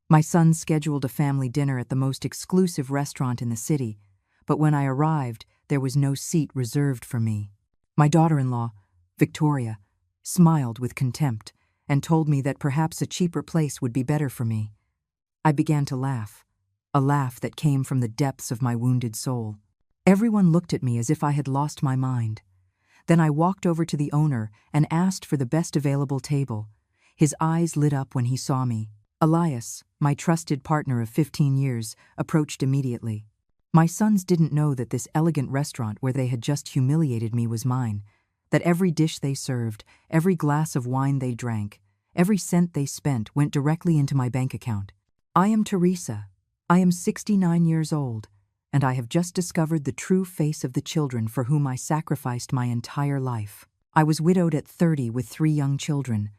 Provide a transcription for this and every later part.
My sons scheduled a family dinner at the most exclusive restaurant in the city, but when I arrived, there was no seat reserved for me. My daughter-in-law, Victoria, smiled with contempt and told me that perhaps a cheaper place would be better for me. I began to laugh, a laugh that came from the depths of my wounded soul. Everyone looked at me as if I had lost my mind. Then I walked over to the owner and asked for the best available table. His eyes lit up when he saw me. Elias, my trusted partner of 15 years, approached immediately. My sons didn't know that this elegant restaurant where they had just humiliated me was mine, that every dish they served, every glass of wine they drank, every cent they spent went directly into my bank account. I am Teresa. I am 69 years old, and I have just discovered the true face of the children for whom I sacrificed my entire life. I was widowed at 30 with 3 young children,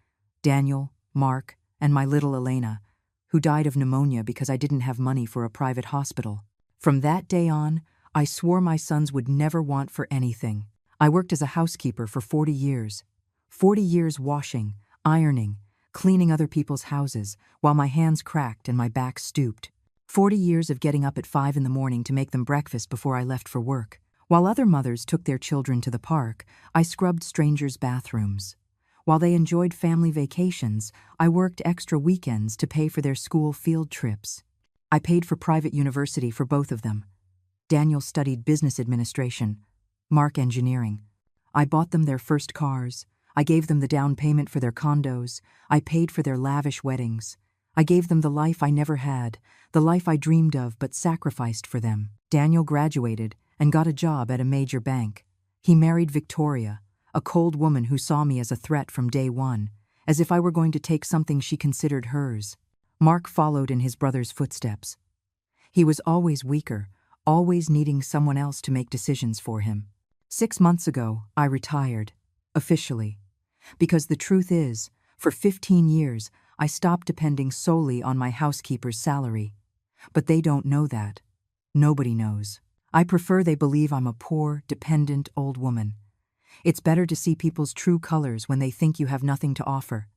Daniel, Mark, and my little Elena, who died of pneumonia because I didn't have money for a private hospital. From that day on, I swore my sons would never want for anything. I worked as a housekeeper for 40 years. 40 years washing, ironing, cleaning other people's houses, while my hands cracked and my back stooped. 40 years of getting up at 5 in the morning to make them breakfast before I left for work. While other mothers took their children to the park, I scrubbed strangers' bathrooms. While they enjoyed family vacations, I worked extra weekends to pay for their school field trips. I paid for private university for both of them. Daniel studied business administration, Mark engineering. I bought them their first cars. I gave them the down payment for their condos. I paid for their lavish weddings. I gave them the life I never had, the life I dreamed of but sacrificed for them. Daniel graduated and got a job at a major bank. He married Victoria, a cold woman who saw me as a threat from day one, as if I were going to take something she considered hers. Mark followed in his brother's footsteps. He was always weaker, always needing someone else to make decisions for him. 6 months ago, I retired, officially. Because the truth is, for 15 years, I stopped depending solely on my housekeeper's salary. But they don't know that. Nobody knows. I prefer they believe I'm a poor, dependent old woman. It's better to see people's true colors when they think you have nothing to offer.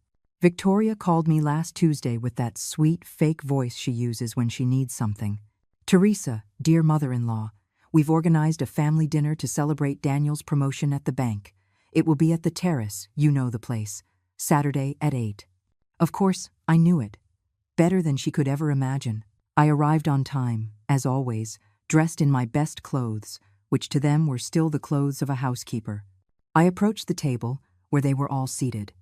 Victoria called me last Tuesday with that sweet, fake voice she uses when she needs something. Teresa, dear mother-in-law, we've organized a family dinner to celebrate Daniel's promotion at the bank. It will be at the Terrace, you know the place, Saturday at 8. Of course, I knew it. Better than she could ever imagine. I arrived on time, as always, dressed in my best clothes, which to them were still the clothes of a housekeeper. I approached the table, where they were all seated.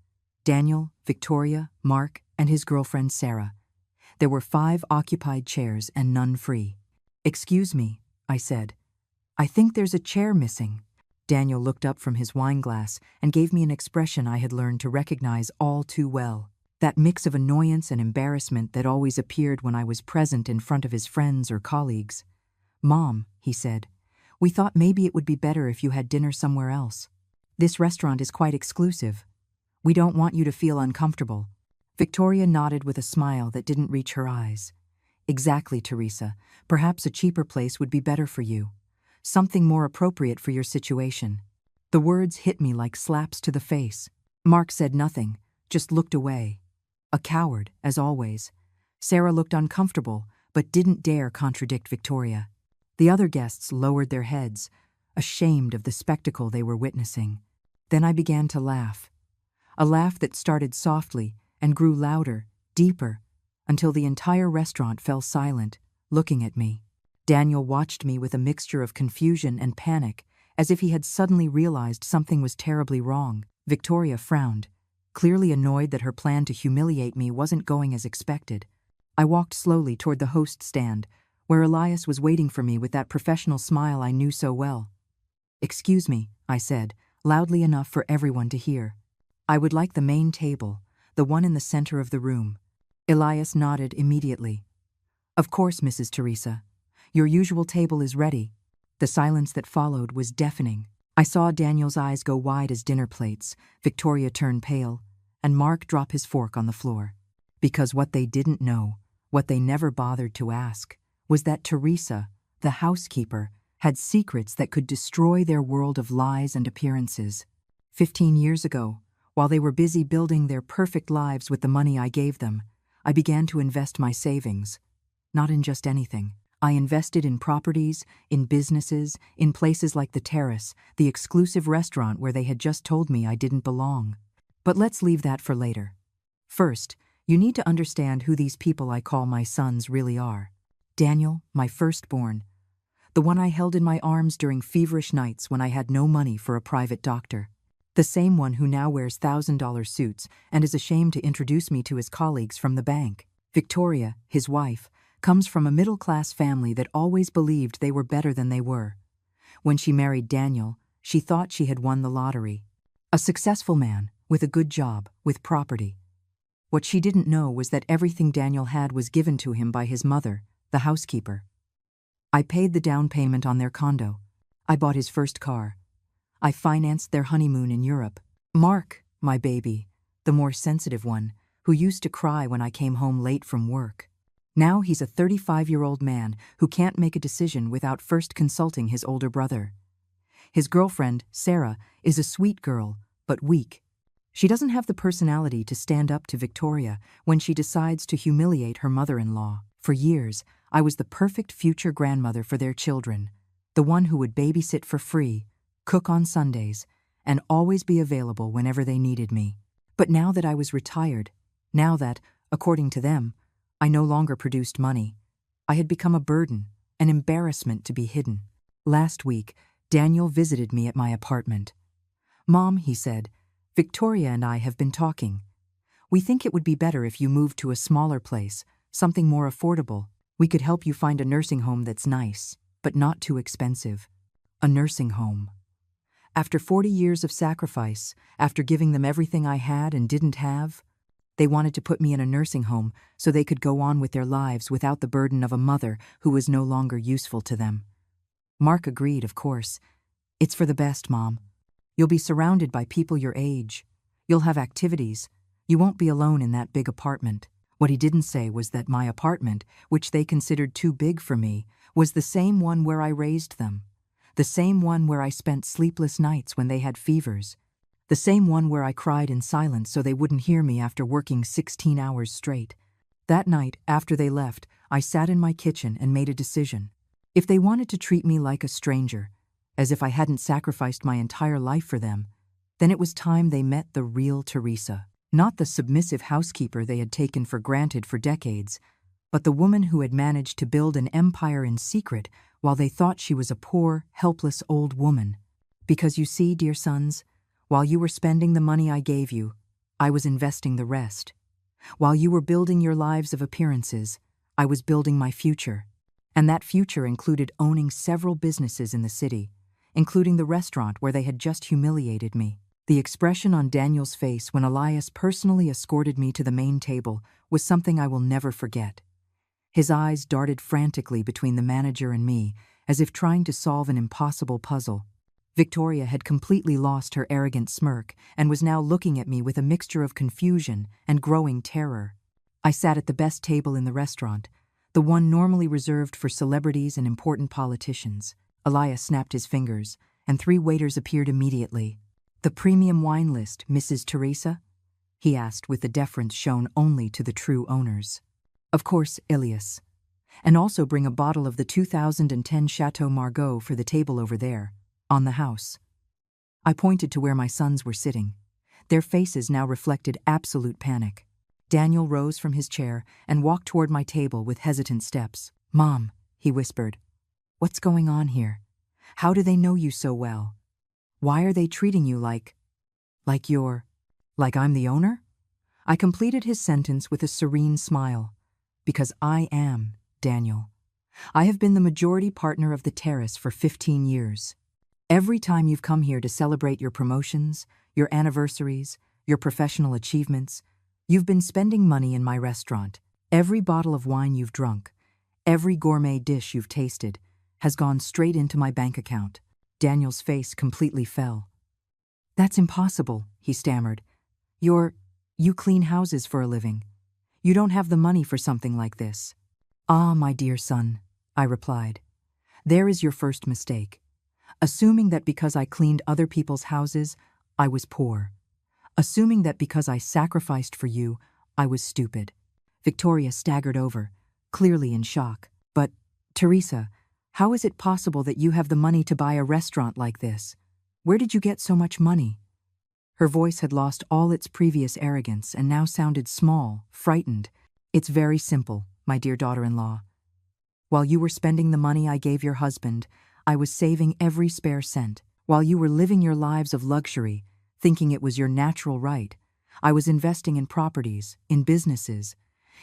Daniel, Victoria, Mark, and his girlfriend Sarah. There were 5 occupied chairs and none free. "Excuse me," I said. "I think there's a chair missing." Daniel looked up from his wineglass and gave me an expression I had learned to recognize all too well. That mix of annoyance and embarrassment that always appeared when I was present in front of his friends or colleagues. "Mom," he said, "we thought maybe it would be better if you had dinner somewhere else. This restaurant is quite exclusive. We don't want you to feel uncomfortable." Victoria nodded with a smile that didn't reach her eyes. "Exactly, Teresa. Perhaps a cheaper place would be better for you. Something more appropriate for your situation." The words hit me like slaps to the face. Mark said nothing, just looked away. A coward, as always. Sarah looked uncomfortable, but didn't dare contradict Victoria. The other guests lowered their heads, ashamed of the spectacle they were witnessing. Then I began to laugh. A laugh that started softly and grew louder, deeper, until the entire restaurant fell silent, looking at me. Daniel watched me with a mixture of confusion and panic, as if he had suddenly realized something was terribly wrong. Victoria frowned, clearly annoyed that her plan to humiliate me wasn't going as expected. I walked slowly toward the host stand, where Elias was waiting for me with that professional smile I knew so well. "Excuse me," I said, loudly enough for everyone to hear. "I would like the main table, the one in the center of the room." Elias nodded immediately. "Of course, Mrs. Teresa. Your usual table is ready." The silence that followed was deafening. I saw Daniel's eyes go wide as dinner plates, Victoria turn pale, and Mark drop his fork on the floor. Because what they didn't know, what they never bothered to ask, was that Teresa, the housekeeper, had secrets that could destroy their world of lies and appearances. 15 years ago, while they were busy building their perfect lives with the money I gave them, I began to invest my savings. Not in just anything. I invested in properties, in businesses, in places like the Terrace, the exclusive restaurant where they had just told me I didn't belong. But let's leave that for later. First, you need to understand who these people I call my sons really are. Daniel, my firstborn, the one I held in my arms during feverish nights when I had no money for a private doctor. The same one who now wears $1,000 suits and is ashamed to introduce me to his colleagues from the bank. Victoria, his wife, comes from a middle-class family that always believed they were better than they were. When she married Daniel, she thought she had won the lottery. A successful man, with a good job, with property. What she didn't know was that everything Daniel had was given to him by his mother, the housekeeper. I paid the down payment on their condo. I bought his first car. I financed their honeymoon in Europe. Mark, my baby, the more sensitive one, who used to cry when I came home late from work. Now he's a 35-year-old man who can't make a decision without first consulting his older brother. His girlfriend, Sarah, is a sweet girl, but weak. She doesn't have the personality to stand up to Victoria when she decides to humiliate her mother-in-law. For years, I was the perfect future grandmother for their children, the one who would babysit for free, cook on Sundays, and always be available whenever they needed me. But now that I was retired, now that, according to them, I no longer produced money, I had become a burden, an embarrassment to be hidden. Last week, Daniel visited me at my apartment. "Mom," he said, "Victoria and I have been talking. We think it would be better if you moved to a smaller place, something more affordable. We could help you find a nursing home that's nice, but not too expensive." A nursing home. After 40 years of sacrifice, after giving them everything I had and didn't have, they wanted to put me in a nursing home so they could go on with their lives without the burden of a mother who was no longer useful to them. Mark agreed, of course. "It's for the best, Mom. You'll be surrounded by people your age. You'll have activities. You won't be alone in that big apartment." What he didn't say was that my apartment, which they considered too big for me, was the same one where I raised them. The same one where I spent sleepless nights when they had fevers. The same one where I cried in silence so they wouldn't hear me after working 16 hours straight. That night, after they left, I sat in my kitchen and made a decision. If they wanted to treat me like a stranger, as if I hadn't sacrificed my entire life for them, then it was time they met the real Teresa. Not the submissive housekeeper they had taken for granted for decades, but the woman who had managed to build an empire in secret while they thought she was a poor, helpless old woman. Because you see, dear sons, while you were spending the money I gave you, I was investing the rest. While you were building your lives of appearances, I was building my future. And that future included owning several businesses in the city, including the restaurant where they had just humiliated me. The expression on Daniel's face when Elias personally escorted me to the main table was something I will never forget. His eyes darted frantically between the manager and me, as if trying to solve an impossible puzzle. Victoria had completely lost her arrogant smirk and was now looking at me with a mixture of confusion and growing terror. I sat at the best table in the restaurant, the one normally reserved for celebrities and important politicians. Elias snapped his fingers, and 3 waiters appeared immediately. "The premium wine list, Mrs. Teresa?" he asked with the deference shown only to the true owners. "Of course, Elias. And also bring a bottle of the 2010 Chateau Margaux for the table over there, on the house." I pointed to where my sons were sitting. Their faces now reflected absolute panic. Daniel rose from his chair and walked toward my table with hesitant steps. "Mom," he whispered, "what's going on here? How do they know you so well? Why are they treating you like I'm the owner?" I completed his sentence with a serene smile. "Because I am, Daniel. I have been the majority partner of the Terrace for 15 years. Every time you've come here to celebrate your promotions, your anniversaries, your professional achievements, you've been spending money in my restaurant. Every bottle of wine you've drunk, every gourmet dish you've tasted, has gone straight into my bank account." Daniel's face completely fell. "That's impossible," he stammered. You clean houses for a living. You don't have the money for something like this." "Ah, my dear son," I replied, "there is your first mistake. Assuming that because I cleaned other people's houses, I was poor. Assuming that because I sacrificed for you, I was stupid. Victoria staggered over, clearly in shock. But, Teresa, how is it possible that you have the money to buy a restaurant like this? Where did you get so much money? Her voice had lost all its previous arrogance and now sounded small, frightened. It's very simple, my dear daughter-in-law. While you were spending the money I gave your husband, I was saving every spare cent. While you were living your lives of luxury, thinking it was your natural right, I was investing in properties, in businesses,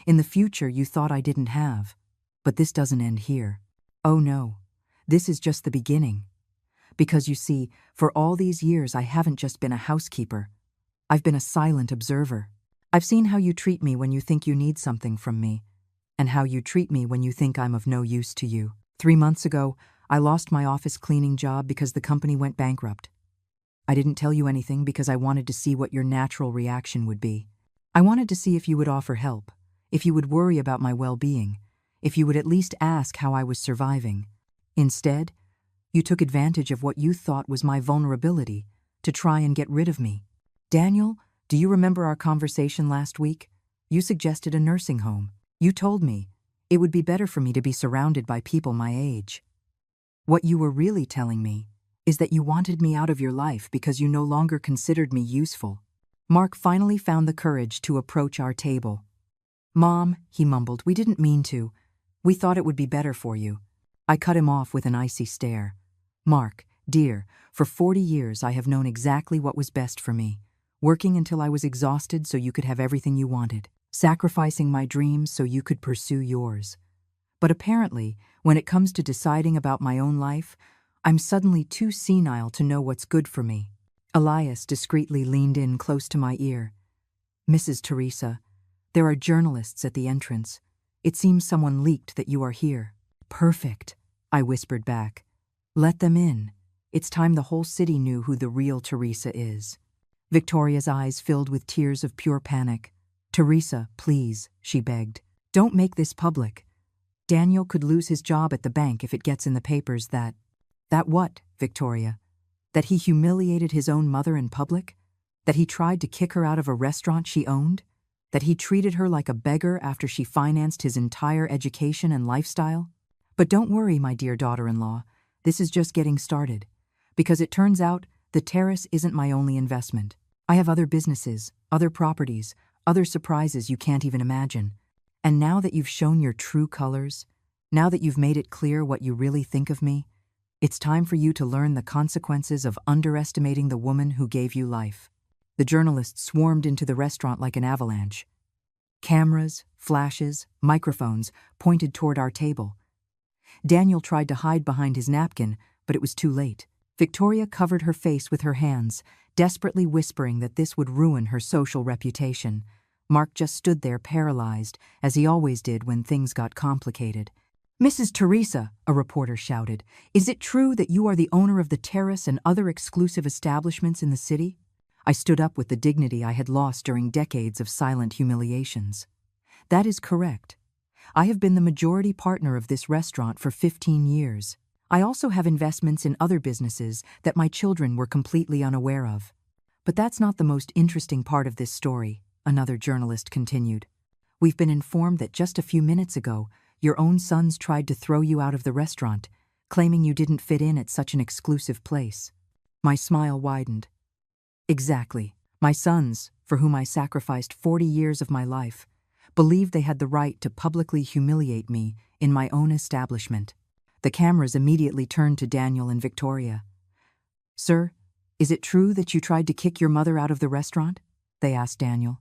in the future you thought I didn't have. But this doesn't end here. Oh no, this is just the beginning. Because you see, for all these years I haven't just been a housekeeper. I've been a silent observer. I've seen how you treat me when you think you need something from me, and how you treat me when you think I'm of no use to you. 3 months ago, I lost my office cleaning job because the company went bankrupt. I didn't tell you anything because I wanted to see what your natural reaction would be. I wanted to see if you would offer help, if you would worry about my well-being, if you would at least ask how I was surviving. Instead, you took advantage of what you thought was my vulnerability to try and get rid of me. Daniel, do you remember our conversation last week? You suggested a nursing home. You told me it would be better for me to be surrounded by people my age. What you were really telling me is that you wanted me out of your life because you no longer considered me useful. Mark finally found the courage to approach our table. Mom, he mumbled, we didn't mean to. We thought it would be better for you. I cut him off with an icy stare. Mark, dear, for 40 years I have known exactly what was best for me, working until I was exhausted so you could have everything you wanted, sacrificing my dreams so you could pursue yours. But apparently, when it comes to deciding about my own life, I'm suddenly too senile to know what's good for me. Elias discreetly leaned in close to my ear. Mrs. Teresa, there are journalists at the entrance. It seems someone leaked that you are here. Perfect, I whispered back. Let them in. It's time the whole city knew who the real Teresa is. Victoria's eyes filled with tears of pure panic. Teresa, please, she begged. Don't make this public. Daniel could lose his job at the bank if it gets in the papers that… That what, Victoria? That he humiliated his own mother in public? That he tried to kick her out of a restaurant she owned? That he treated her like a beggar after she financed his entire education and lifestyle? But don't worry, my dear daughter-in-law. This is just getting started. Because it turns out the terrace isn't my only investment. I have other businesses, other properties, other surprises you can't even imagine. And now that you've shown your true colors, now that you've made it clear what you really think of me, it's time for you to learn the consequences of underestimating the woman who gave you life. The journalists swarmed into the restaurant like an avalanche. Cameras, flashes, microphones pointed toward our table. Daniel tried to hide behind his napkin, but it was too late. Victoria covered her face with her hands, desperately whispering that this would ruin her social reputation. Mark just stood there paralyzed, as he always did when things got complicated. Mrs. Teresa, a reporter shouted, is it true that you are the owner of the terrace and other exclusive establishments in the city? I stood up with the dignity I had lost during decades of silent humiliations. That is correct. I have been the majority partner of this restaurant for 15 years. I also have investments in other businesses that my children were completely unaware of. But that's not the most interesting part of this story, another journalist continued. We've been informed that just a few minutes ago, your own sons tried to throw you out of the restaurant, claiming you didn't fit in at such an exclusive place. My smile widened. Exactly. My sons, for whom I sacrificed 40 years of my life, believed they had the right to publicly humiliate me in my own establishment. The cameras immediately turned to Daniel and Victoria. Sir, is it true that you tried to kick your mother out of the restaurant? They asked Daniel.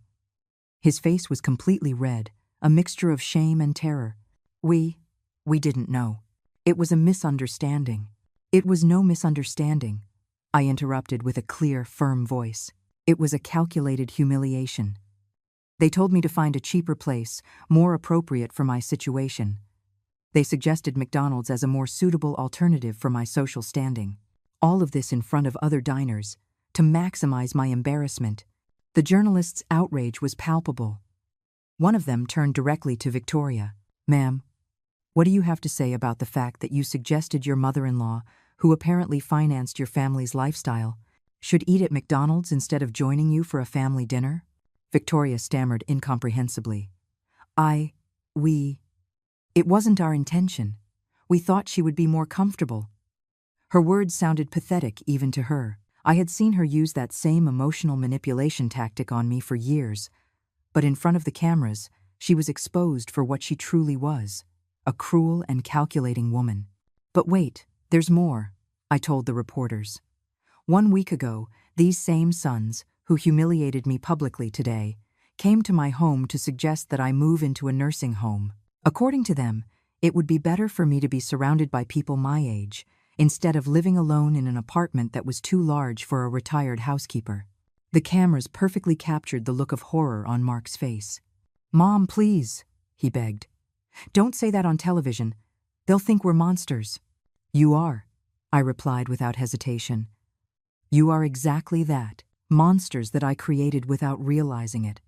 His face was completely red, a mixture of shame and terror. We didn't know. It was a misunderstanding. It was no misunderstanding, I interrupted with a clear, firm voice. It was a calculated humiliation. They told me to find a cheaper place, more appropriate for my situation. They suggested McDonald's as a more suitable alternative for my social standing. All of this in front of other diners, to maximize my embarrassment. The journalist's outrage was palpable. One of them turned directly to Victoria. Ma'am, what do you have to say about the fact that you suggested your mother-in-law, who apparently financed your family's lifestyle, should eat at McDonald's instead of joining you for a family dinner? Victoria stammered incomprehensibly. I, we, it wasn't our intention. We thought she would be more comfortable. Her words sounded pathetic even to her. I had seen her use that same emotional manipulation tactic on me for years, but in front of the cameras, she was exposed for what she truly was, a cruel and calculating woman. But wait, there's more, I told the reporters. 1 week ago, these same sons, who humiliated me publicly today, came to my home to suggest that I move into a nursing home. According to them, it would be better for me to be surrounded by people my age, instead of living alone in an apartment that was too large for a retired housekeeper. The cameras perfectly captured the look of horror on Mark's face. "Mom, please," he begged. "Don't say that on television. They'll think we're monsters." "You are," I replied without hesitation. "You are exactly that, monsters that I created without realizing it,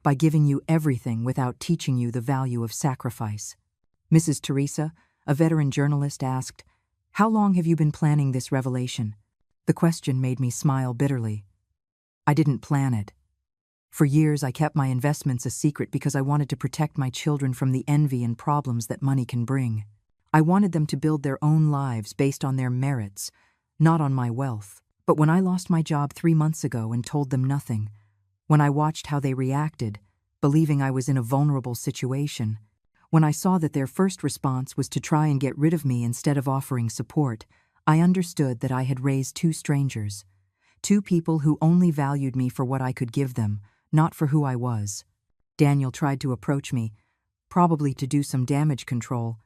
by giving you everything without teaching you the value of sacrifice." Mrs. Teresa, a veteran journalist, asked, "How long have you been planning this revelation?" The question made me smile bitterly. I didn't plan it. For years, I kept my investments a secret because I wanted to protect my children from the envy and problems that money can bring. I wanted them to build their own lives based on their merits, not on my wealth. But when I lost my job 3 months ago and told them nothing, when I watched how they reacted, believing I was in a vulnerable situation, when I saw that their first response was to try and get rid of me instead of offering support, I understood that I had raised 2 strangers, 2 people who only valued me for what I could give them, not for who I was. Daniel tried to approach me, probably to do some damage control,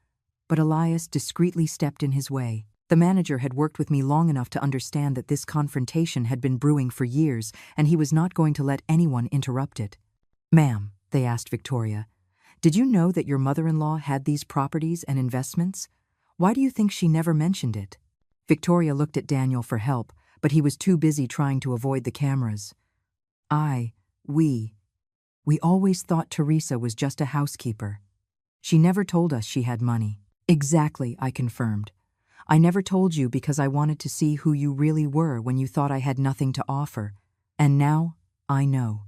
but Elias discreetly stepped in his way. The manager had worked with me long enough to understand that this confrontation had been brewing for years, and he was not going to let anyone interrupt it. "Ma'am," they asked Victoria, "did you know that your mother-in-law had these properties and investments? Why do you think she never mentioned it?" Victoria looked at Daniel for help, but he was too busy trying to avoid the cameras. We always thought Teresa was just a housekeeper. She never told us she had money." "Exactly," I confirmed. "I never told you because I wanted to see who you really were when you thought I had nothing to offer. And now, I know.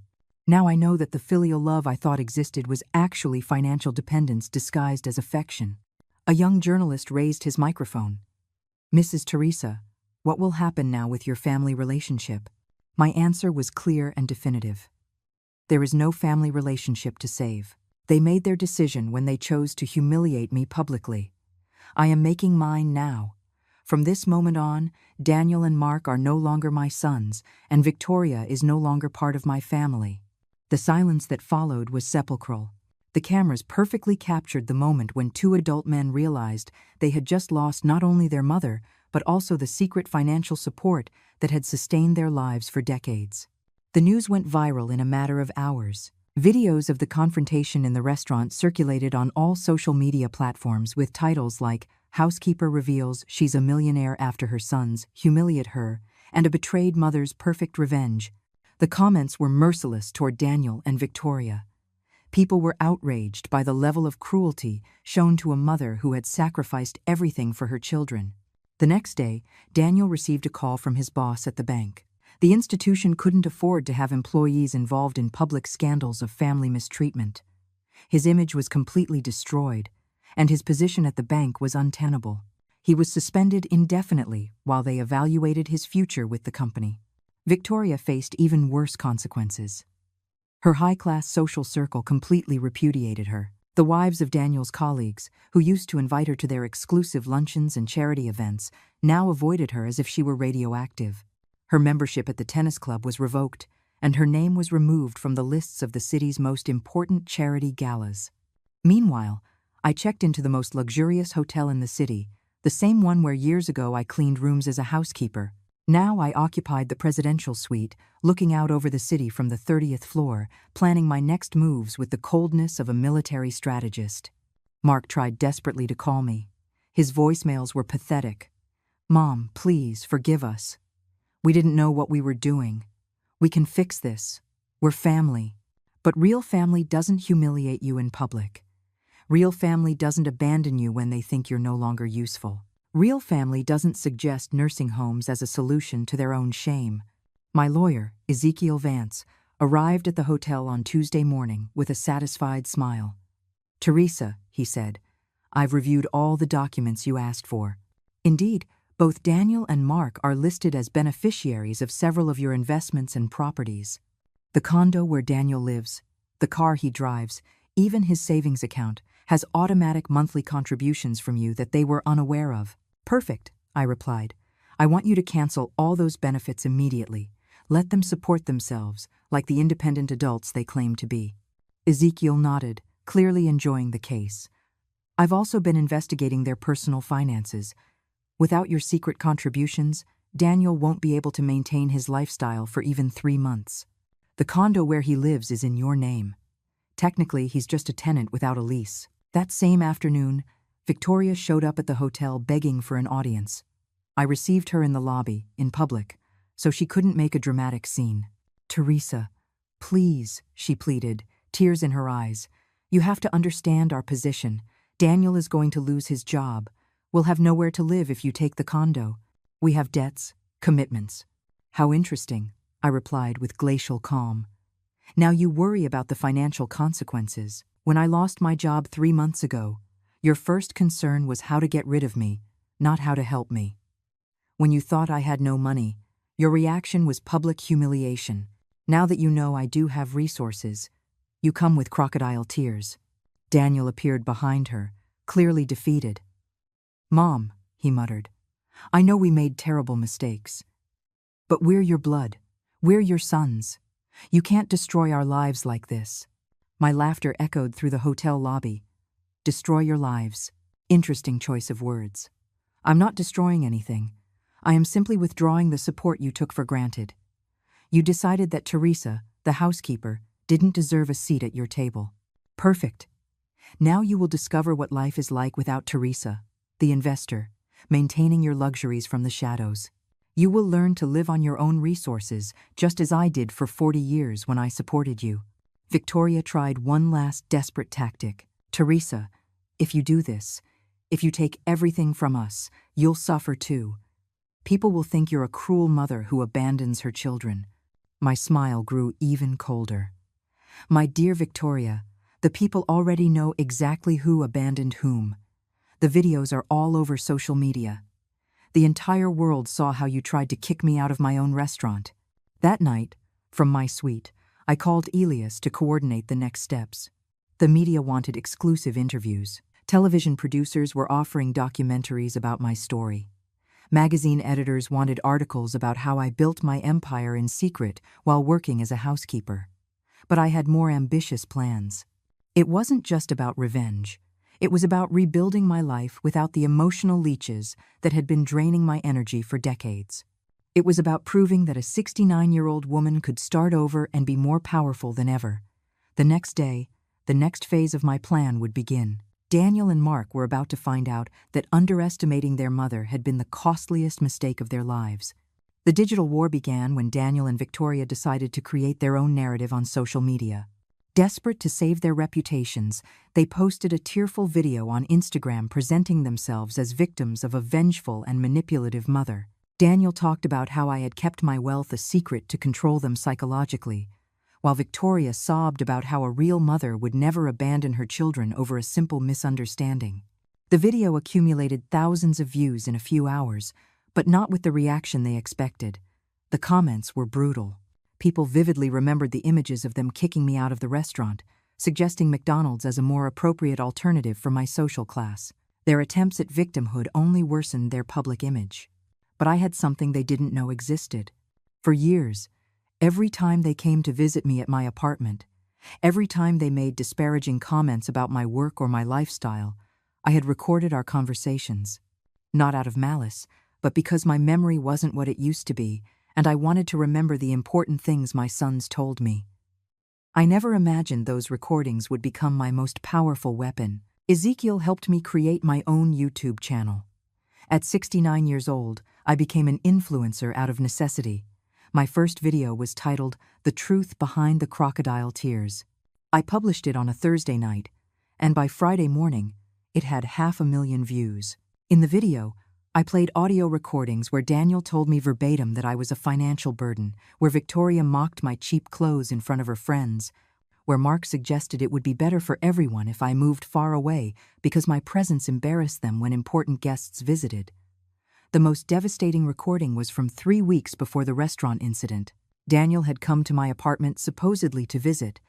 Now I know that the filial love I thought existed was actually financial dependence disguised as affection." A young journalist raised his microphone. "Mrs. Teresa, what will happen now with your family relationship?" My answer was clear and definitive. There is no family relationship to save. They made their decision when they chose to humiliate me publicly. I am making mine now. From this moment on, Daniel and Mark are no longer my sons, and Victoria is no longer part of my family. The silence that followed was sepulchral. The cameras perfectly captured the moment when 2 adult men realized they had just lost not only their mother, but also the secret financial support that had sustained their lives for decades. The news went viral in a matter of hours. Videos of the confrontation in the restaurant circulated on all social media platforms with titles like "Housekeeper Reveals She's a Millionaire After Her Sons Humiliate Her" and "A Betrayed Mother's Perfect Revenge." The comments were merciless toward Daniel and Victoria. People were outraged by the level of cruelty shown to a mother who had sacrificed everything for her children. The next day, Daniel received a call from his boss at the bank. The institution couldn't afford to have employees involved in public scandals of family mistreatment. His image was completely destroyed, and his position at the bank was untenable. He was suspended indefinitely while they evaluated his future with the company. Victoria faced even worse consequences. Her high-class social circle completely repudiated her. The wives of Daniel's colleagues, who used to invite her to their exclusive luncheons and charity events, now avoided her as if she were radioactive. Her membership at the tennis club was revoked, and her name was removed from the lists of the city's most important charity galas. Meanwhile, I checked into the most luxurious hotel in the city, the same one where years ago I cleaned rooms as a housekeeper. Now I occupied the presidential suite, looking out over the city from the 30th floor, planning my next moves with the coldness of a military strategist. Mark tried desperately to call me. His voicemails were pathetic. "Mom, please, forgive us. We didn't know what we were doing. We can fix this. We're family." But real family doesn't humiliate you in public. Real family doesn't abandon you when they think you're no longer useful. Real family doesn't suggest nursing homes as a solution to their own shame. My lawyer, Ezekiel Vance, arrived at the hotel on Tuesday morning with a satisfied smile. "Teresa," he said, "I've reviewed all the documents you asked for. Indeed, both Daniel and Mark are listed as beneficiaries of several of your investments and properties. The condo where Daniel lives, the car he drives, even his savings account, has automatic monthly contributions from you that they were unaware of." "Perfect," I replied. "I want you to cancel all those benefits immediately. Let them support themselves, like the independent adults they claim to be." Ezekiel nodded, clearly enjoying the case. "I've also been investigating their personal finances. Without your secret contributions, Daniel won't be able to maintain his lifestyle for even 3 months. The condo where he lives is in your name. Technically, he's just a tenant without a lease." That same afternoon, Victoria showed up at the hotel begging for an audience. I received her in the lobby, in public, so she couldn't make a dramatic scene. "Teresa, please," she pleaded, tears in her eyes. "You have to understand our position. Daniel is going to lose his job. We'll have nowhere to live if you take the condo. We have debts, commitments." "How interesting," I replied with glacial calm. "Now you worry about the financial consequences. When I lost my job 3 months ago, your first concern was how to get rid of me, not how to help me. When you thought I had no money, your reaction was public humiliation. Now that you know I do have resources, you come with crocodile tears." Daniel appeared behind her, clearly defeated. "Mom," he muttered, "I know we made terrible mistakes. But we're your blood. We're your sons. You can't destroy our lives like this." My laughter echoed through the hotel lobby. "Destroy your lives." Interesting choice of words. I'm not destroying anything. I am simply withdrawing the support you took for granted. You decided that Teresa, the housekeeper, didn't deserve a seat at your table. Perfect. Now you will discover what life is like without Teresa, the investor, maintaining your luxuries from the shadows. You will learn to live on your own resources, just as I did for 40 years when I supported you. Victoria tried one last desperate tactic. "Teresa, if you do this, if you take everything from us, you'll suffer too. People will think you're a cruel mother who abandons her children." My smile grew even colder. "My dear Victoria, the people already know exactly who abandoned whom. The videos are all over social media. The entire world saw how you tried to kick me out of my own restaurant." That night, from my suite, I called Elias to coordinate the next steps. The media wanted exclusive interviews. Television producers were offering documentaries about my story. Magazine editors wanted articles about how I built my empire in secret while working as a housekeeper. But I had more ambitious plans. It wasn't just about revenge. It was about rebuilding my life without the emotional leeches that had been draining my energy for decades. It was about proving that a 69-year-old woman could start over and be more powerful than ever. The next day, the next phase of my plan would begin. Daniel and Mark were about to find out that underestimating their mother had been the costliest mistake of their lives. The digital war began when Daniel and Victoria decided to create their own narrative on social media. Desperate to save their reputations, they posted a tearful video on Instagram presenting themselves as victims of a vengeful and manipulative mother. Daniel talked about how I had kept my wealth a secret to control them psychologically, while Victoria sobbed about how a real mother would never abandon her children over a simple misunderstanding. The video accumulated thousands of views in a few hours, but not with the reaction they expected. The comments were brutal. People vividly remembered the images of them kicking me out of the restaurant, suggesting McDonald's as a more appropriate alternative for my social class. Their attempts at victimhood only worsened their public image. But I had something they didn't know existed. For years, every time they came to visit me at my apartment, every time they made disparaging comments about my work or my lifestyle, I had recorded our conversations. Not out of malice, but because my memory wasn't what it used to be, and I wanted to remember the important things my sons told me. I never imagined those recordings would become my most powerful weapon. Ezekiel helped me create my own YouTube channel. At 69 years old, I became an influencer out of necessity. My first video was titled "The Truth Behind the Crocodile Tears." I published it on a Thursday night, and by Friday morning, it had 500,000 views. In the video, I played audio recordings where Daniel told me verbatim that I was a financial burden, where Victoria mocked my cheap clothes in front of her friends, where Mark suggested it would be better for everyone if I moved far away because my presence embarrassed them when important guests visited. The most devastating recording was from 3 weeks before the restaurant incident. Daniel had come to my apartment supposedly to visit,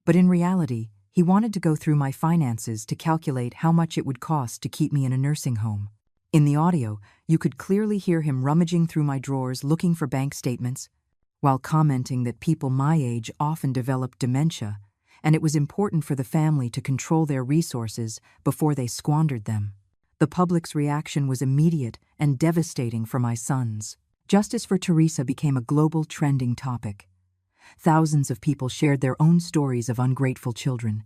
but in reality, he wanted to go through my finances to calculate how much it would cost to keep me in a nursing home. In the audio, you could clearly hear him rummaging through my drawers looking for bank statements, while commenting that people my age often develop dementia, and it was important for the family to control their resources before they squandered them. The public's reaction was immediate and devastating for my sons. Justice for Teresa became a global trending topic. Thousands of people shared their own stories of ungrateful children,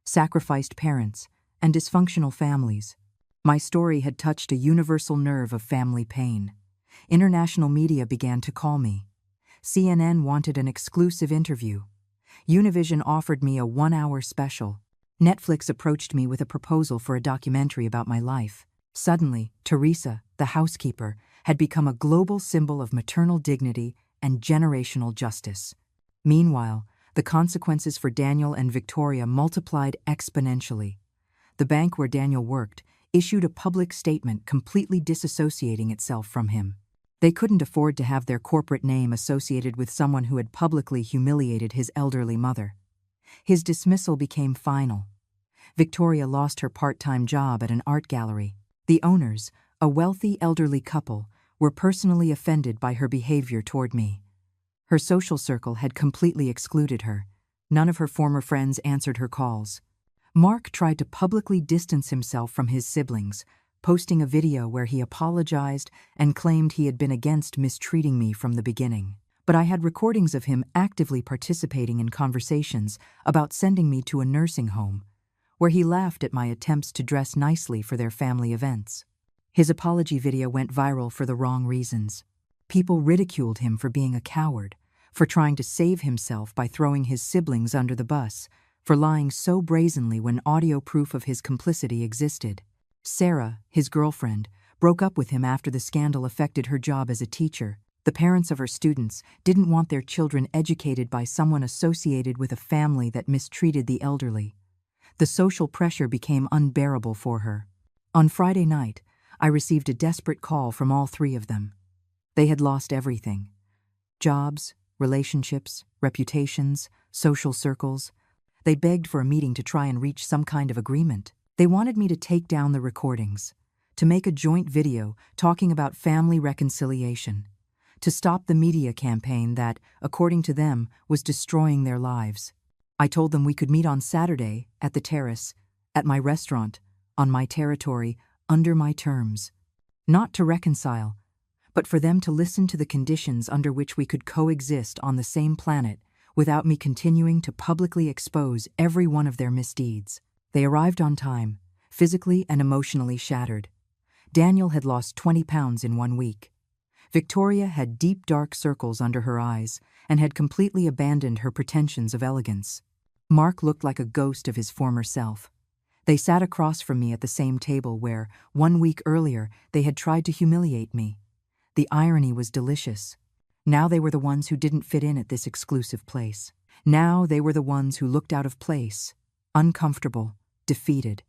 sacrificed parents, and dysfunctional families. My story had touched a universal nerve of family pain. International media began to call me. CNN wanted an exclusive interview. Univision offered me a 1-hour special. Netflix approached me with a proposal for a documentary about my life. Suddenly, Teresa, the housekeeper, had become a global symbol of maternal dignity and generational justice. Meanwhile, the consequences for Daniel and Victoria multiplied exponentially. The bank where Daniel worked issued a public statement completely disassociating itself from him. They couldn't afford to have their corporate name associated with someone who had publicly humiliated his elderly mother. His dismissal became final. Victoria lost her part-time job at an art gallery. The owners, a wealthy elderly couple, were personally offended by her behavior toward me. Her social circle had completely excluded her. None of her former friends answered her calls. Mark tried to publicly distance himself from his siblings, posting a video where he apologized and claimed he had been against mistreating me from the beginning. But I had recordings of him actively participating in conversations about sending me to a nursing home, where he laughed at my attempts to dress nicely for their family events. His apology video went viral for the wrong reasons. People ridiculed him for being a coward, for trying to save himself by throwing his siblings under the bus, for lying so brazenly when audio proof of his complicity existed. Sarah, his girlfriend, broke up with him after the scandal affected her job as a teacher. The parents of her students didn't want their children educated by someone associated with a family that mistreated the elderly. The social pressure became unbearable for her. On Friday night, I received a desperate call from all 3 of them. They had lost everything: jobs, relationships, reputations, social circles. They begged for a meeting to try and reach some kind of agreement. They wanted me to take down the recordings, to make a joint video talking about family reconciliation, to stop the media campaign that, according to them, was destroying their lives. I told them we could meet on Saturday, at the terrace, at my restaurant, on my territory, under my terms. Not to reconcile, but for them to listen to the conditions under which we could coexist on the same planet without me continuing to publicly expose every one of their misdeeds. They arrived on time, physically and emotionally shattered. Daniel had lost 20 pounds in 1 week. Victoria had deep dark circles under her eyes and had completely abandoned her pretensions of elegance. Mark looked like a ghost of his former self. They sat across from me at the same table where, 1 week earlier, they had tried to humiliate me. The irony was delicious. Now they were the ones who didn't fit in at this exclusive place. Now they were the ones who looked out of place, uncomfortable, defeated.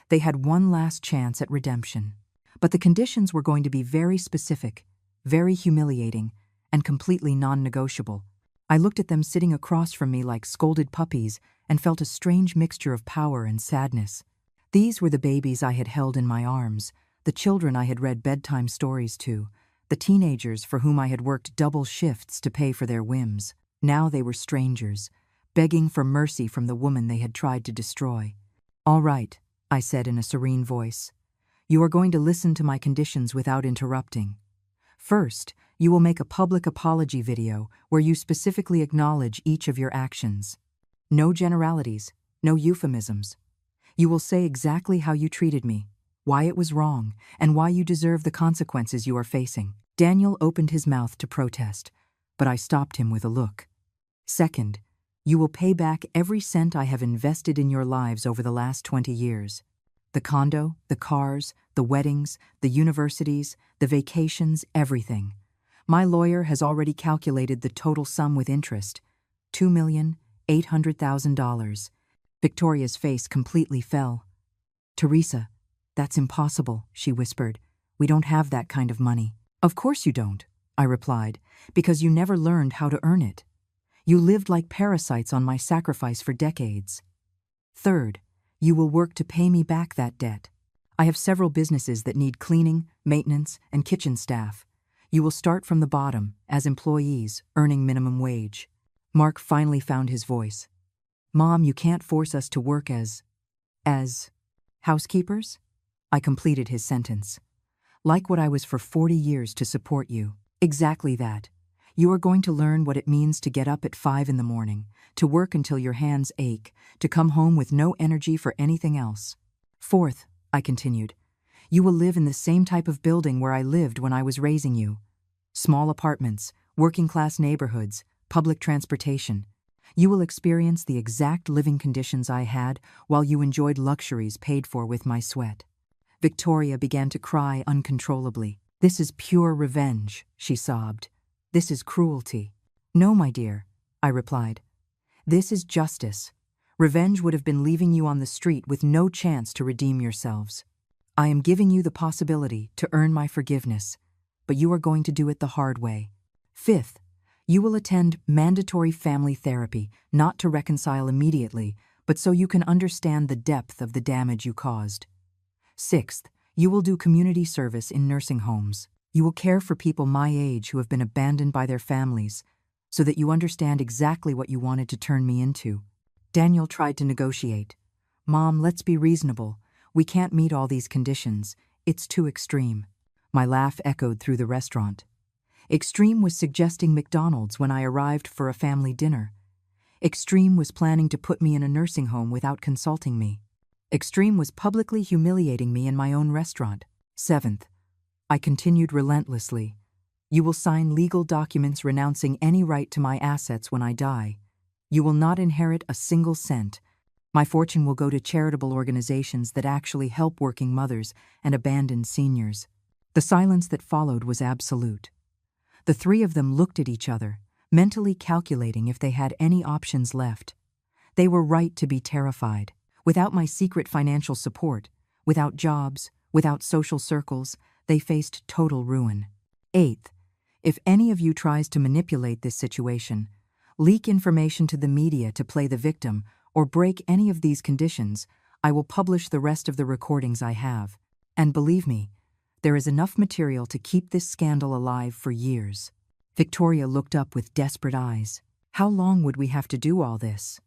They had one last chance at redemption. But the conditions were going to be very specific, very humiliating, and completely non-negotiable. I looked at them sitting across from me like scolded puppies and felt a strange mixture of power and sadness. These were the babies I had held in my arms, the children I had read bedtime stories to, the teenagers for whom I had worked double shifts to pay for their whims. Now they were strangers, begging for mercy from the woman they had tried to destroy. "All right," I said in a serene voice. "You are going to listen to my conditions without interrupting. First, you will make a public apology video where you specifically acknowledge each of your actions. No generalities, no euphemisms. You will say exactly how you treated me, why it was wrong, and why you deserve the consequences you are facing." Daniel opened his mouth to protest, but I stopped him with a look. "Second, you will pay back every cent I have invested in your lives over the last 20 years. The condo, the cars, the weddings, the universities, the vacations, everything. My lawyer has already calculated the total sum with interest: $800,000. Victoria's face completely fell. Teresa, that's impossible, she whispered. We don't have that kind of money. Of course you don't, I replied, because you never learned how to earn it. You lived like parasites on my sacrifice for decades. Third, you will work to pay me back that debt. I have several businesses that need cleaning, maintenance, and kitchen staff. You will start from the bottom, as employees, earning minimum wage. Mark finally found his voice. Mom, you can't force us to work as housekeepers? I completed his sentence. Like what I was for 40 years to support you. Exactly that. You are going to learn what it means to get up at 5 in the morning, to work until your hands ache, to come home with no energy for anything else. Fourth, I continued, you will live in the same type of building where I lived when I was raising you. Small apartments, working-class neighborhoods, public transportation. You will experience the exact living conditions I had while you enjoyed luxuries paid for with my sweat. Victoria began to cry uncontrollably. This is pure revenge, she sobbed. This is cruelty. No, my dear, I replied. This is justice. Revenge would have been leaving you on the street with no chance to redeem yourselves. I am giving you the possibility to earn my forgiveness, but you are going to do it the hard way. Fifth, you will attend mandatory family therapy, not to reconcile immediately, but so you can understand the depth of the damage you caused. Sixth, you will do community service in nursing homes. You will care for people my age who have been abandoned by their families, so that you understand exactly what you wanted to turn me into. Daniel tried to negotiate. Mom, let's be reasonable. We can't meet all these conditions. It's too extreme. My laugh echoed through the restaurant. Extreme was suggesting McDonald's when I arrived for a family dinner. Extreme was planning to put me in a nursing home without consulting me. Extreme was publicly humiliating me in my own restaurant. Seventh, I continued relentlessly. You will sign legal documents renouncing any right to my assets when I die. You will not inherit a single cent. My fortune will go to charitable organizations that actually help working mothers and abandoned seniors. The silence that followed was absolute. The three of them looked at each other, mentally calculating if they had any options left. They were right to be terrified. Without my secret financial support, without jobs, without social circles, they faced total ruin. Eighth, if any of you tries to manipulate this situation, leak information to the media to play the victim, or break any of these conditions, I will publish the rest of the recordings I have. And believe me, there is enough material to keep this scandal alive for years. Victoria looked up with desperate eyes. How long would we have to do all this?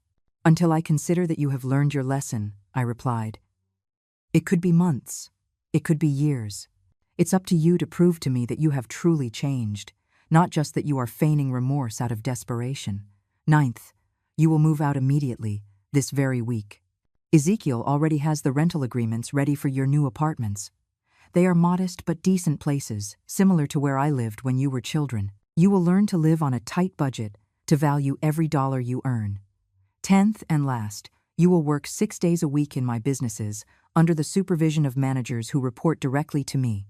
Until I consider that you have learned your lesson, I replied. It could be months. It could be years. It's up to you to prove to me that you have truly changed, not just that you are feigning remorse out of desperation. Ninth, you will move out immediately, this very week. Ezekiel already has the rental agreements ready for your new apartments. They are modest but decent places, similar to where I lived when you were children. You will learn to live on a tight budget, to value every dollar you earn. 10th and last, you will work 6 days a week in my businesses, under the supervision of managers who report directly to me.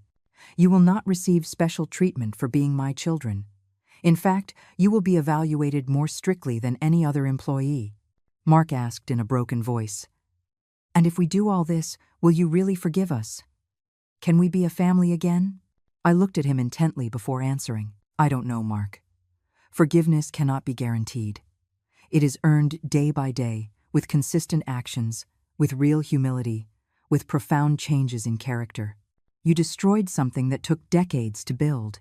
You will not receive special treatment for being my children. In fact, you will be evaluated more strictly than any other employee. Mark asked in a broken voice. And if we do all this, will you really forgive us? Can we be a family again? I looked at him intently before answering. I don't know, Mark. Forgiveness cannot be guaranteed. It is earned day by day, with consistent actions, with real humility, with profound changes in character. You destroyed something that took decades to build.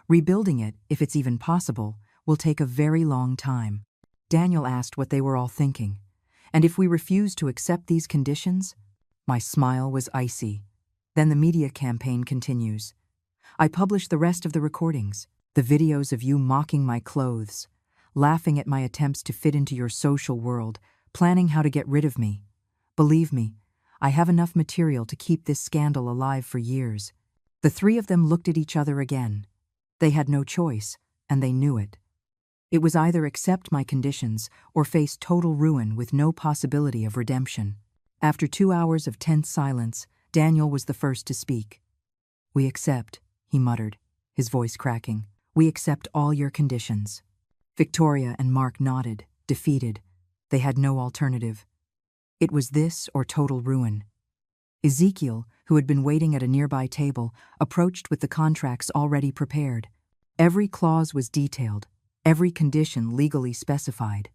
Rebuilding it, if it's even possible, will take a very long time. Daniel asked what they were all thinking, and if we refused to accept these conditions. My smile was icy. Then the media campaign continues. I publish the rest of the recordings, the videos of you mocking my clothes, laughing at my attempts to fit into your social world, planning how to get rid of me. Believe me, I have enough material to keep this scandal alive for years. The three of them looked at each other again. They had no choice, and they knew it. It was either accept my conditions or face total ruin with no possibility of redemption. After 2 hours of tense silence, Daniel was the first to speak. We accept, he muttered, his voice cracking. We accept all your conditions. Victoria and Mark nodded, defeated, They had no alternative. It was this or total ruin. Ezekiel, who had been waiting at a nearby table, approached with the contracts already prepared. Every clause was detailed, every condition legally specified.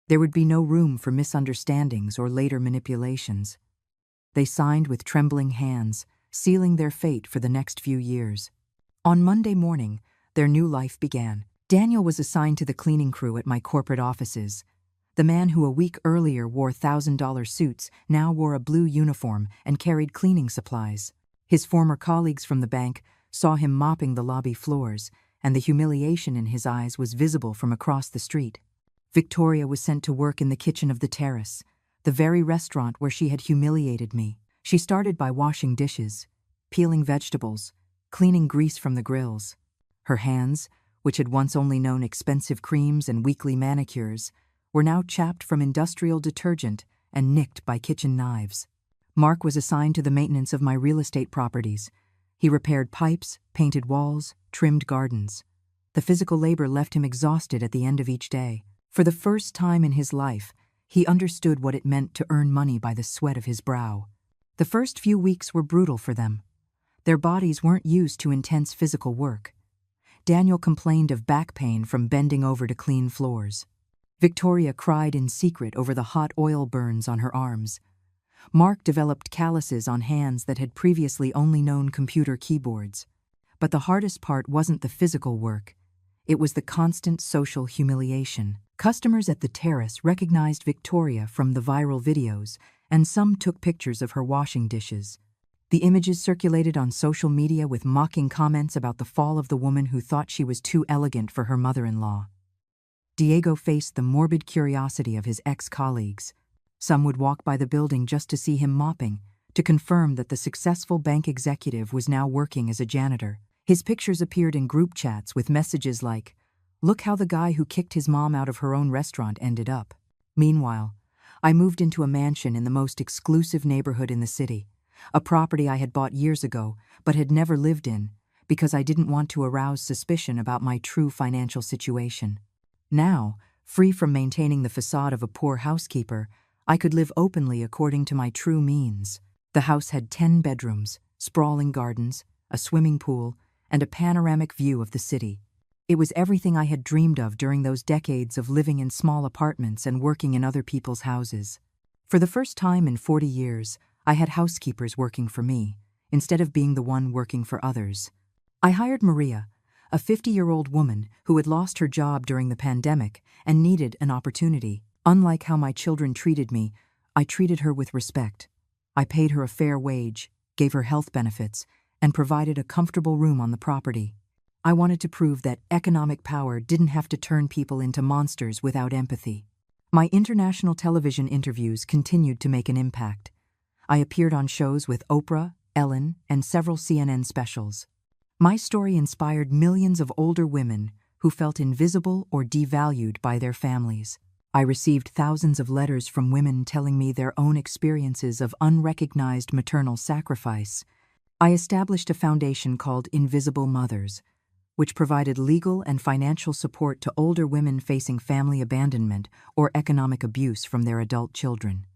There would be no room for misunderstandings or later manipulations. They signed with trembling hands, sealing their fate for the next few years. On Monday morning, their new life began. Daniel was assigned to the cleaning crew at my corporate offices. The man who a week earlier wore $1,000 suits now wore a blue uniform and carried cleaning supplies. His former colleagues from the bank saw him mopping the lobby floors, and the humiliation in his eyes was visible from across the street. Victoria was sent to work in the kitchen of the Terrace, the very restaurant where she had humiliated me. She started by washing dishes, peeling vegetables, cleaning grease from the grills. Her hands, which had once only known expensive creams and weekly manicures, were now chapped from industrial detergent and nicked by kitchen knives. Mark was assigned to the maintenance of my real estate properties. He repaired pipes, painted walls, trimmed gardens. The physical labor left him exhausted at the end of each day. For the first time in his life, he understood what it meant to earn money by the sweat of his brow. The first few weeks were brutal for them. Their bodies weren't used to intense physical work. Daniel complained of back pain from bending over to clean floors. Victoria cried in secret over the hot oil burns on her arms. Mark developed calluses on hands that had previously only known computer keyboards. But the hardest part wasn't the physical work. It was the constant social humiliation. Customers at the Terrace recognized Victoria from the viral videos, and some took pictures of her washing dishes. The images circulated on social media with mocking comments about the fall of the woman who thought she was too elegant for her mother-in-law. Diego faced the morbid curiosity of his ex-colleagues. Some would walk by the building just to see him mopping, to confirm that the successful bank executive was now working as a janitor. His pictures appeared in group chats with messages like, "Look how the guy who kicked his mom out of her own restaurant ended up." Meanwhile, I moved into a mansion in the most exclusive neighborhood in the city, a property I had bought years ago but had never lived in because I didn't want to arouse suspicion about my true financial situation. Now, free from maintaining the facade of a poor housekeeper, I could live openly according to my true means. The house had 10 bedrooms, sprawling gardens, a swimming pool, and a panoramic view of the city. It was everything I had dreamed of during those decades of living in small apartments and working in other people's houses. For the first time in 40 years, I had housekeepers working for me, instead of being the one working for others. I hired Maria, a 50-year-old woman who had lost her job during the pandemic and needed an opportunity. Unlike how my children treated me, I treated her with respect. I paid her a fair wage, gave her health benefits, and provided a comfortable room on the property. I wanted to prove that economic power didn't have to turn people into monsters without empathy. My international television interviews continued to make an impact. I appeared on shows with Oprah, Ellen, and several CNN specials. My story inspired millions of older women who felt invisible or devalued by their families. I received thousands of letters from women telling me their own experiences of unrecognized maternal sacrifice. I established a foundation called Invisible Mothers, which provided legal and financial support to older women facing family abandonment or economic abuse from their adult children.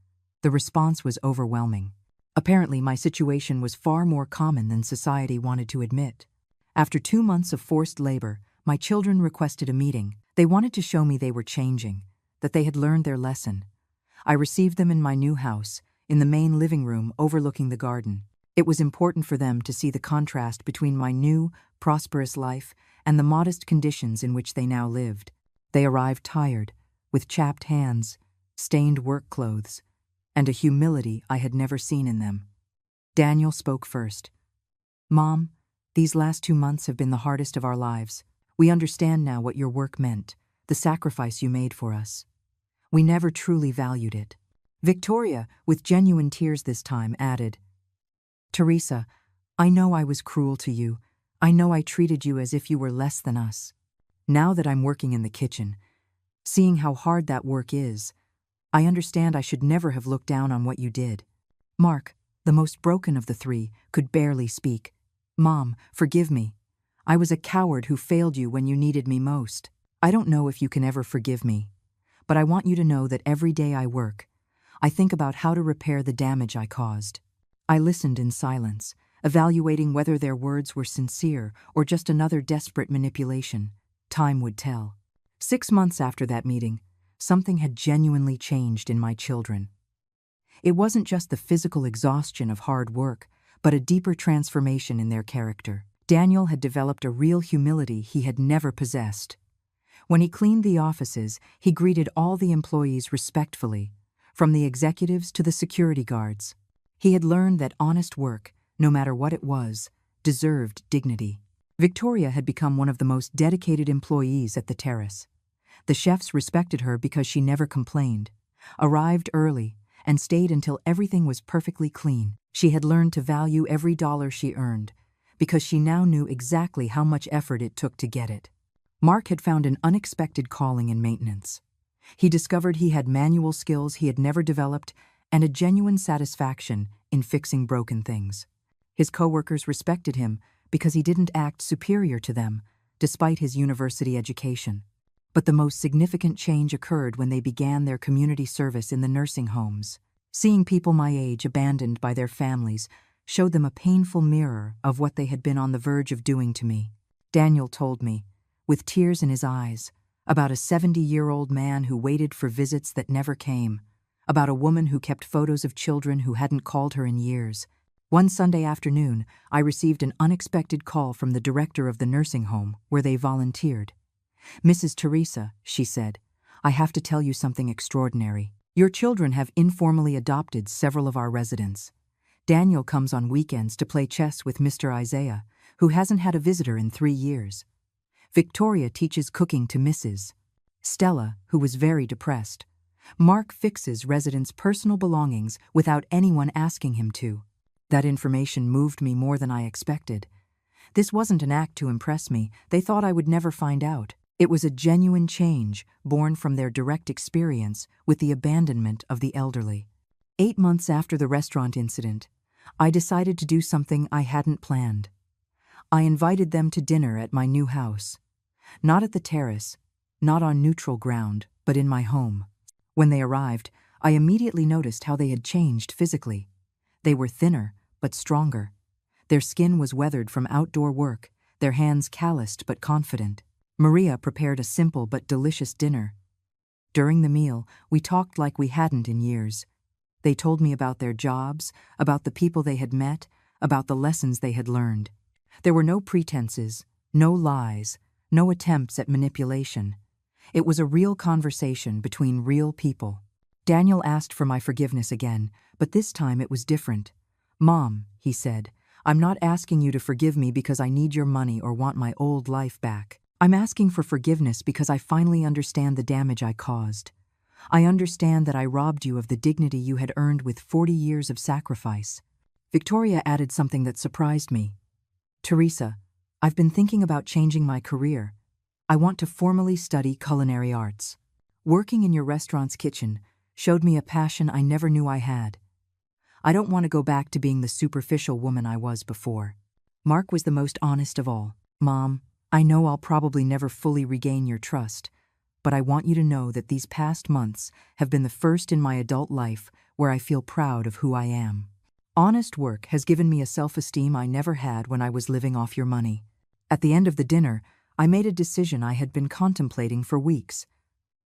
The response was overwhelming. Apparently, my situation was far more common than society wanted to admit. After 2 months of forced labor, my children requested a meeting. They wanted to show me they were changing, that they had learned their lesson. I received them in my new house, in the main living room overlooking the garden. It was important for them to see the contrast between my new, prosperous life and the modest conditions in which they now lived. They arrived tired, with chapped hands, stained work clothes, and a humility I had never seen in them. Daniel spoke first. "Mom, these last 2 months have been the hardest of our lives. We understand now what your work meant, the sacrifice you made for us. We never truly valued it." Victoria, with genuine tears this time, added, "Teresa, I know I was cruel to you. I know I treated you as if you were less than us. Now that I'm working in the kitchen, seeing how hard that work is, I understand I should never have looked down on what you did." Mark, the most broken of the three, could barely speak. "Mom, forgive me. I was a coward who failed you when you needed me most. I don't know if you can ever forgive me, but I want you to know that every day I work, I think about how to repair the damage I caused." I listened in silence, evaluating whether their words were sincere or just another desperate manipulation. Time would tell. 6 months after that meeting, something had genuinely changed in my children. It wasn't just the physical exhaustion of hard work, but a deeper transformation in their character. Daniel had developed a real humility he had never possessed. When he cleaned the offices, he greeted all the employees respectfully, from the executives to the security guards. He had learned that honest work, no matter what it was, deserved dignity. Victoria had become one of the most dedicated employees at the terrace. The chefs respected her because she never complained, arrived early, and stayed until everything was perfectly clean. She had learned to value every dollar she earned, because she now knew exactly how much effort it took to get it. Mark had found an unexpected calling in maintenance. He discovered he had manual skills he had never developed and a genuine satisfaction in fixing broken things. His coworkers respected him because he didn't act superior to them, despite his university education. But the most significant change occurred when they began their community service in the nursing homes. Seeing people my age abandoned by their families showed them a painful mirror of what they had been on the verge of doing to me. Daniel told me, with tears in his eyes, about a 70-year-old man who waited for visits that never came, about a woman who kept photos of children who hadn't called her in years. One Sunday afternoon, I received an unexpected call from the director of the nursing home where they volunteered. "Mrs. Teresa," she said, "I have to tell you something extraordinary. Your children have informally adopted several of our residents. Daniel comes on weekends to play chess with Mr. Isaiah, who hasn't had a visitor in 3 years. Victoria teaches cooking to Mrs. Stella, who was very depressed. Mark fixes residents' personal belongings without anyone asking him to." That information moved me more than I expected. This wasn't an act to impress me. They thought I would never find out. It was a genuine change born from their direct experience with the abandonment of the elderly. 8 months after the restaurant incident, I decided to do something I hadn't planned. I invited them to dinner at my new house. Not at the terrace, not on neutral ground, but in my home. When they arrived, I immediately noticed how they had changed physically. They were thinner, but stronger. Their skin was weathered from outdoor work, their hands calloused but confident. Maria prepared a simple but delicious dinner. During the meal, we talked like we hadn't in years. They told me about their jobs, about the people they had met, about the lessons they had learned. There were no pretenses, no lies, no attempts at manipulation. It was a real conversation between real people. Daniel asked for my forgiveness again, but this time it was different. "Mom," he said, "I'm not asking you to forgive me because I need your money or want my old life back. I'm asking for forgiveness because I finally understand the damage I caused. I understand that I robbed you of the dignity you had earned with 40 years of sacrifice." Victoria added something that surprised me. "Teresa, I've been thinking about changing my career. I want to formally study culinary arts. Working in your restaurant's kitchen showed me a passion I never knew I had. I don't want to go back to being the superficial woman I was before." Mark was the most honest of all. "Mom, I know I'll probably never fully regain your trust, but I want you to know that these past months have been the first in my adult life where I feel proud of who I am. Honest work has given me a self-esteem I never had when I was living off your money." At the end of the dinner, I made a decision I had been contemplating for weeks.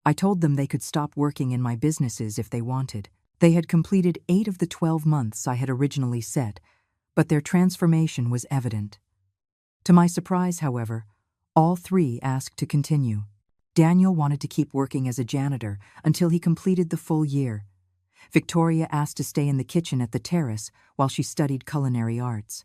I told them they could stop working in my businesses if they wanted. They had completed 8 of the 12 months I had originally set, but their transformation was evident. To my surprise, however, all 3 asked to continue. Daniel wanted to keep working as a janitor until he completed the full year. Victoria asked to stay in the kitchen at the terrace while she studied culinary arts.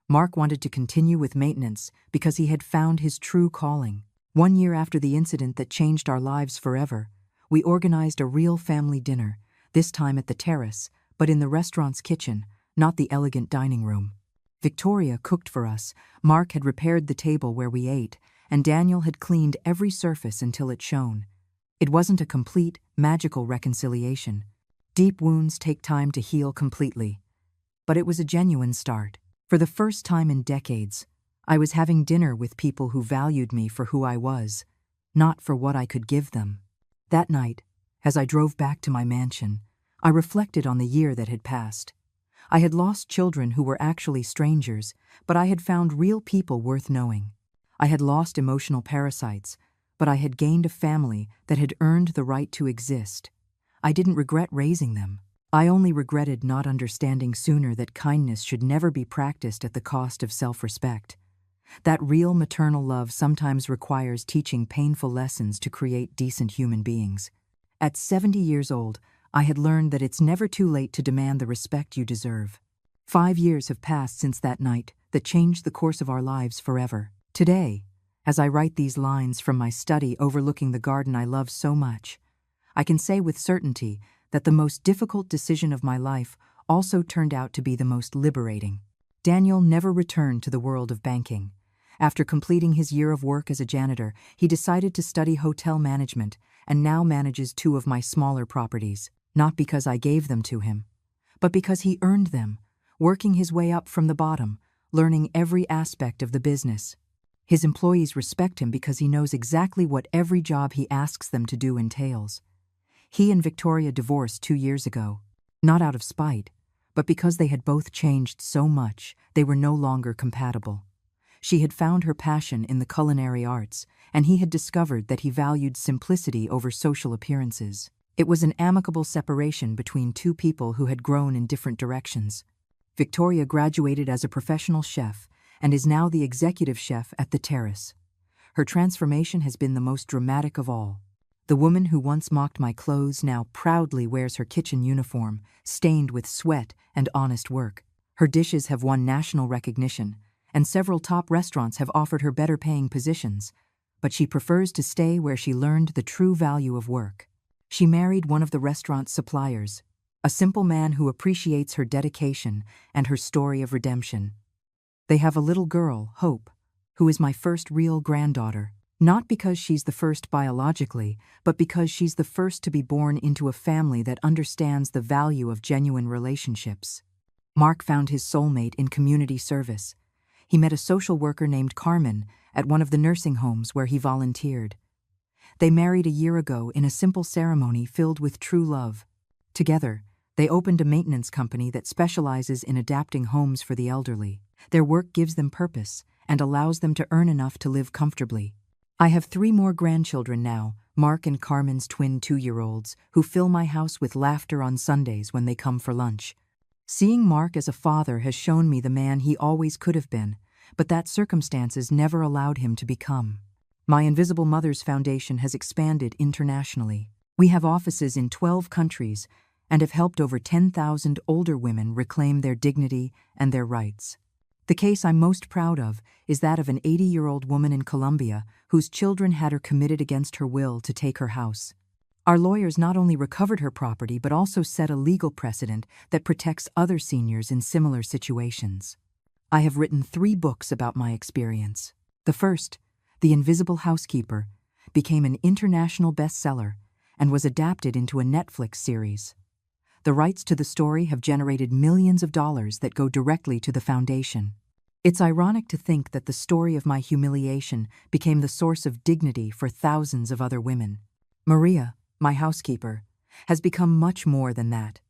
Mark wanted to continue with maintenance because he had found his true calling. 1 year after the incident that changed our lives forever, we organized a real family dinner, this time at the terrace, but in the restaurant's kitchen, not the elegant dining room. Victoria cooked for us, Mark had repaired the table where we ate, and Daniel had cleaned every surface until it shone. It wasn't a complete, magical reconciliation. Deep wounds take time to heal completely. But it was a genuine start. For the first time in decades, I was having dinner with people who valued me for who I was, not for what I could give them. That night, As I drove back to my mansion, I reflected on the year that had passed. I had lost children who were actually strangers, but I had found real people worth knowing. I had lost emotional parasites, but I had gained a family that had earned the right to exist. I didn't regret raising them. I only regretted not understanding sooner that kindness should never be practiced at the cost of self-respect. That real maternal love sometimes requires teaching painful lessons to create decent human beings. At 70 years old, I had learned that it's never too late to demand the respect you deserve. 5 years have passed since that night that changed the course of our lives forever. Today, as I write these lines from my study overlooking the garden I love so much, I can say with certainty that the most difficult decision of my life also turned out to be the most liberating. Daniel never returned to the world of banking. After completing his year of work as a janitor, he decided to study hotel management and now manages 2 of my smaller properties, not because I gave them to him, but because he earned them, working his way up from the bottom, learning every aspect of the business. His employees respect him because he knows exactly what every job he asks them to do entails. He and Victoria divorced 2 years ago, not out of spite, but because they had both changed so much they were no longer compatible. She had found her passion in the culinary arts, and he had discovered that he valued simplicity over social appearances. It was an amicable separation between 2 people who had grown in different directions. Victoria graduated as a professional chef and is now the executive chef at the Terrace. Her transformation has been the most dramatic of all. The woman who once mocked my clothes now proudly wears her kitchen uniform, stained with sweat and honest work. Her dishes have won national recognition, and several top restaurants have offered her better-paying positions, but she prefers to stay where she learned the true value of work. She married one of the restaurant's suppliers, a simple man who appreciates her dedication and her story of redemption. They have a little girl, Hope, who is my first real granddaughter, not because she's the first biologically, but because she's the first to be born into a family that understands the value of genuine relationships. Mark found his soulmate in community service. He met a social worker named Carmen at one of the nursing homes where he volunteered. They married a year ago in a simple ceremony filled with true love. Together, they opened a maintenance company that specializes in adapting homes for the elderly. Their work gives them purpose and allows them to earn enough to live comfortably. I have 3 more grandchildren now, Mark and Carmen's twin 2-year-olds, who fill my house with laughter on Sundays when they come for lunch. Seeing Mark as a father has shown me the man he always could have been, but that circumstances never allowed him to become. My Invisible Mothers Foundation has expanded internationally. We have offices in 12 countries and have helped over 10,000 older women reclaim their dignity and their rights. The case I'm most proud of is that of an 80-year-old woman in Colombia whose children had her committed against her will to take her house. Our lawyers not only recovered her property but also set a legal precedent that protects other seniors in similar situations. I have written 3 books about my experience. The first, The Invisible Housekeeper, became an international bestseller and was adapted into a Netflix series. The rights to the story have generated millions of dollars that go directly to the foundation. It's ironic to think that the story of my humiliation became the source of dignity for thousands of other women. Maria, my housekeeper, has become much more than that.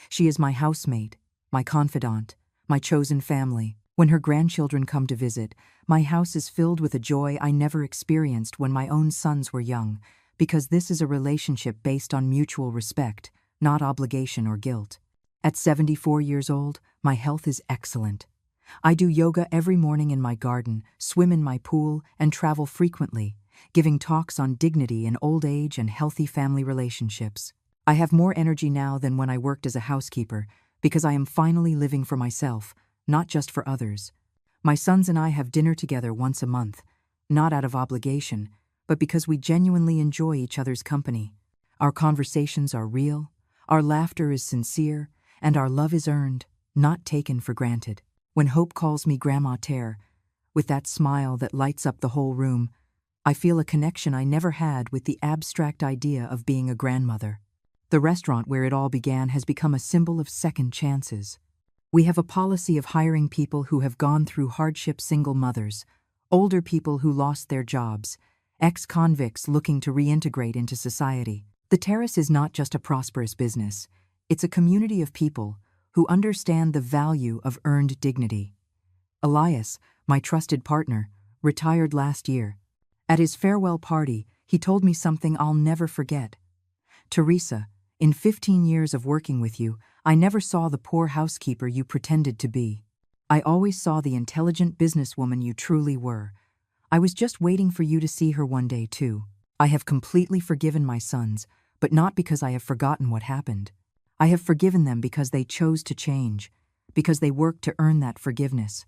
She is my housemate, my confidant, my chosen family. When her grandchildren come to visit, my house is filled with a joy I never experienced when my own sons were young, because this is a relationship based on mutual respect, not obligation or guilt. At 74 years old, my health is excellent. I do yoga every morning in my garden, swim in my pool, and travel frequently, giving talks on dignity in old age and healthy family relationships. I have more energy now than when I worked as a housekeeper, because I am finally living for myself, not just for others. My sons and I have dinner together once a month, not out of obligation, but because we genuinely enjoy each other's company. Our conversations are real, our laughter is sincere, and our love is earned, not taken for granted. When Hope calls me Grandma Terre, with that smile that lights up the whole room, I feel a connection I never had with the abstract idea of being a grandmother. The restaurant where it all began has become a symbol of second chances. We have a policy of hiring people who have gone through hardship, single mothers, older people who lost their jobs, ex-convicts looking to reintegrate into society. The terrace is not just a prosperous business, it's a community of people who understand the value of earned dignity. Elias, my trusted partner, retired last year. At his farewell party, he told me something I'll never forget. Teresa, in 15 years of working with you, I never saw the poor housekeeper you pretended to be. I always saw the intelligent businesswoman you truly were. I was just waiting for you to see her one day, too. I have completely forgiven my sons, but not because I have forgotten what happened. I have forgiven them because they chose to change, because they worked to earn that forgiveness,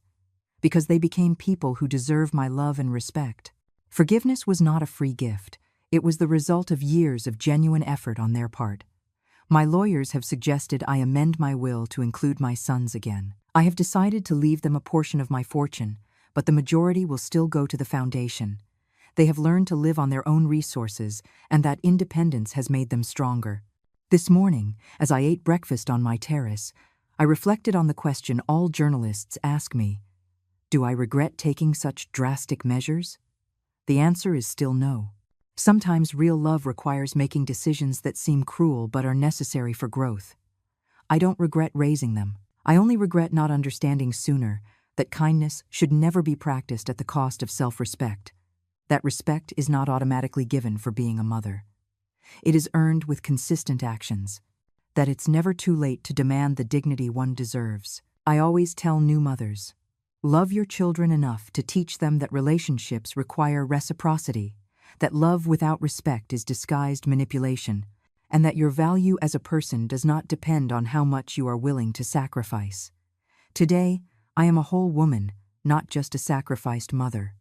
because they became people who deserve my love and respect. Forgiveness was not a free gift. It was the result of years of genuine effort on their part. My lawyers have suggested I amend my will to include my sons again. I have decided to leave them a portion of my fortune, but the majority will still go to the foundation. They have learned to live on their own resources, and that independence has made them stronger. This morning, as I ate breakfast on my terrace, I reflected on the question all journalists ask me: do I regret taking such drastic measures? The answer is still no. Sometimes real love requires making decisions that seem cruel but are necessary for growth. I don't regret raising them. I only regret not understanding sooner that kindness should never be practiced at the cost of self-respect. That respect is not automatically given for being a mother. It is earned with consistent actions. That it's never too late to demand the dignity one deserves. I always tell new mothers, love your children enough to teach them that relationships require reciprocity, that love without respect is disguised manipulation, and that your value as a person does not depend on how much you are willing to sacrifice. Today, I am a whole woman, not just a sacrificed mother.